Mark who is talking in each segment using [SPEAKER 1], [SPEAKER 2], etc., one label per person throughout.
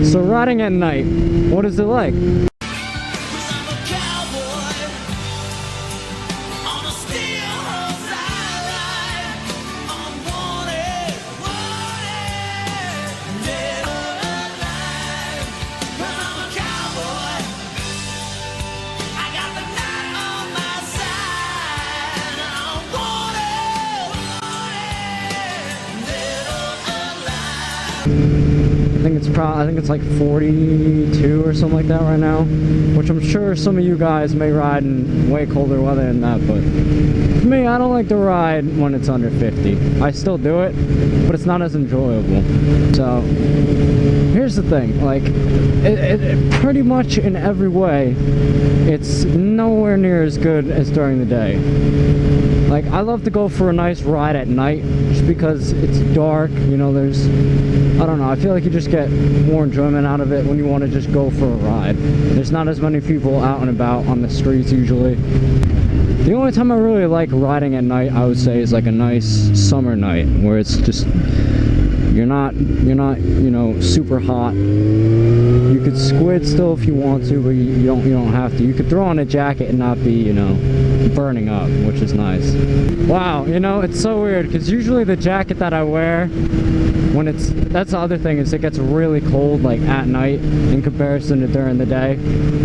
[SPEAKER 1] So riding at night, what is it like? I think it's like 42 or something like that right now, which I'm sure some of you guys may ride in way colder weather than that, but for me, I don't like to ride when it's under 50. I still do it, but it's not as enjoyable. So here's the thing, like it pretty much in every way, it's nowhere near as good as during the day. Like, I love to go for a nice ride at night just because it's dark, you know, there's, I don't know, I feel like you just get more enjoyment out of it when you want to just go for a ride. There's not as many people out and about on the streets usually. The only time I really like riding at night, I would say, is like a nice summer night where it's just, you're not, you know, super hot. You could squid still if you want to, but you don't have to. You could throw on a jacket and not be, you know, burning up, which is nice. Wow, you know, it's so weird because usually the jacket that I wear when that's the other thing, is it gets really cold like at night in comparison to during the day.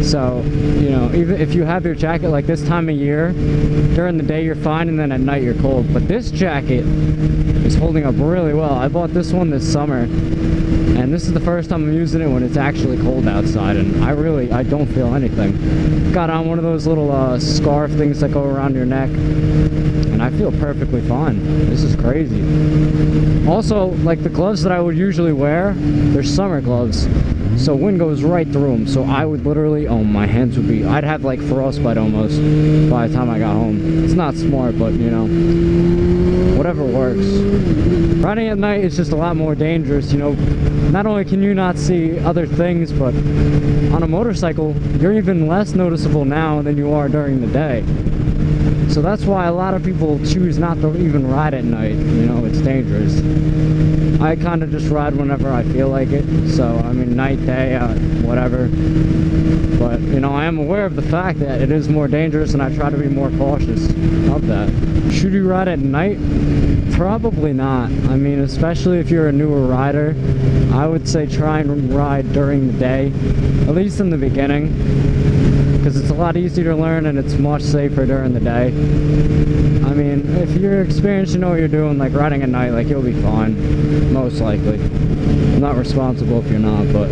[SPEAKER 1] So, you know, even if you have your jacket like this time of year, during the day you're fine and then at night you're cold. But this jacket is holding up really well. I bought this one this summer, and this is the first time I'm using it when it's actually cold outside, and I don't feel anything. Got on one of those little scarf things that go around your neck, and I feel perfectly fine. This is crazy. Also, like the gloves that I would usually wear, they're summer gloves, so wind goes right through them. So I would literally, oh, my hands would be, I'd have like frostbite almost by the time I got home. It's not smart, but you know, whatever works. Riding at night is just a lot more dangerous, you know. Not only can you not see other things, but on a motorcycle, you're even less noticeable now than you are during the day. So that's why a lot of people choose not to even ride at night. You know, it's dangerous. I kind of just ride whenever I feel like it. So, I mean, night, day, whatever. But, you know, I am aware of the fact that it is more dangerous, and I try to be more cautious of that. Should you ride at night? Probably not. I mean, especially if you're a newer rider, I would say try and ride during the day, at least in the beginning, because it's a lot easier to learn and it's much safer during the day. I mean, if you're experienced, you know what you're doing, like riding at night, like you'll be fine, most likely. I'm not responsible if you're not, but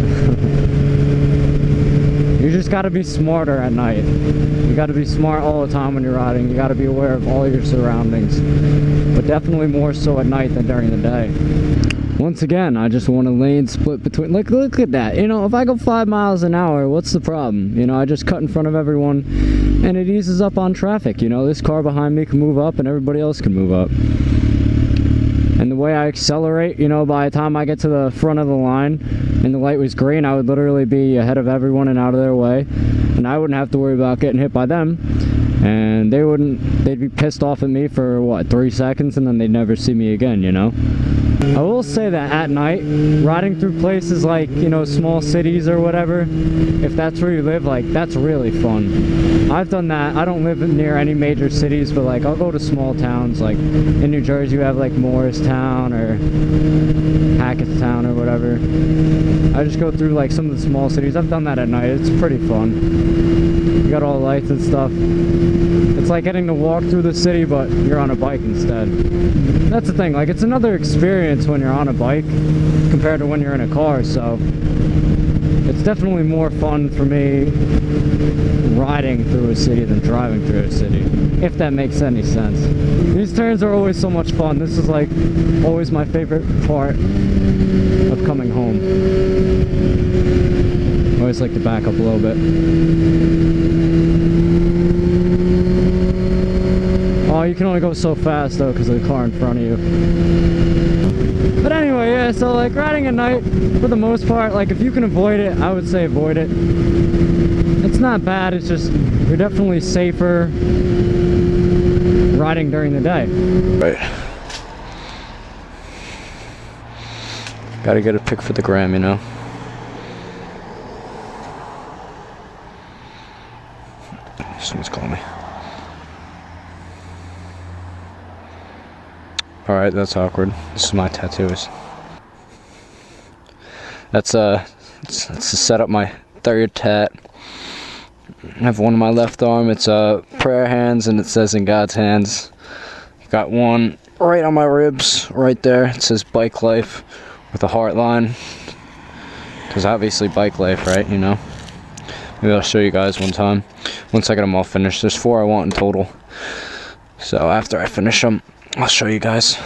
[SPEAKER 1] you just gotta be smarter at night. You gotta be smart all the time when you're riding. You gotta be aware of all your surroundings, but definitely more so at night than during the day. Once again, I just want a lane split between, look at that. You know, if I go 5 miles an hour, what's the problem? You know, I just cut in front of everyone and it eases up on traffic. You know, this car behind me can move up and everybody else can move up. And the way I accelerate, you know, by the time I get to the front of the line and the light was green, I would literally be ahead of everyone and out of their way, and I wouldn't have to worry about getting hit by them. And they'd be pissed off at me for what, 3 seconds, and then they'd never see me again, you know. I will say that at night, riding through places like, you know, small cities or whatever, if that's where you live, like, that's really fun. I've done that. I don't live near any major cities, but like, I'll go to small towns. Like in New Jersey, you have like Morristown or Hackettstown or whatever. I just go through like some of the small cities. I've done that at night. It's pretty fun. You got all the lights and stuff. It's like getting to walk through the city, but you're on a bike instead. That's the thing, like, it's another experience when you're on a bike compared to when you're in a car, so it's definitely more fun for me riding through a city than driving through a city, if that makes any sense. These turns are always so much fun. This is like always my favorite part of coming home. I always like to back up a little bit. Oh, you can only go so fast though because of the car in front of you. But anyway, yeah, so like riding at night, for the most part, like if you can avoid it, I would say avoid it. It's not bad, it's just you're definitely safer riding during the day. Right. Gotta get a pic for the gram, you know. Someone's calling me. Alright, that's awkward. This is my tattoos. That's to set up my third tat. I have one on my left arm. It's prayer hands, and it says in God's hands. Got one right on my ribs, right there. It says bike life with a heart line. Because obviously bike life, right? You know. Maybe I'll show you guys one time. Once I get them all finished. There's 4 I want in total. So after I finish them, I'll show you guys.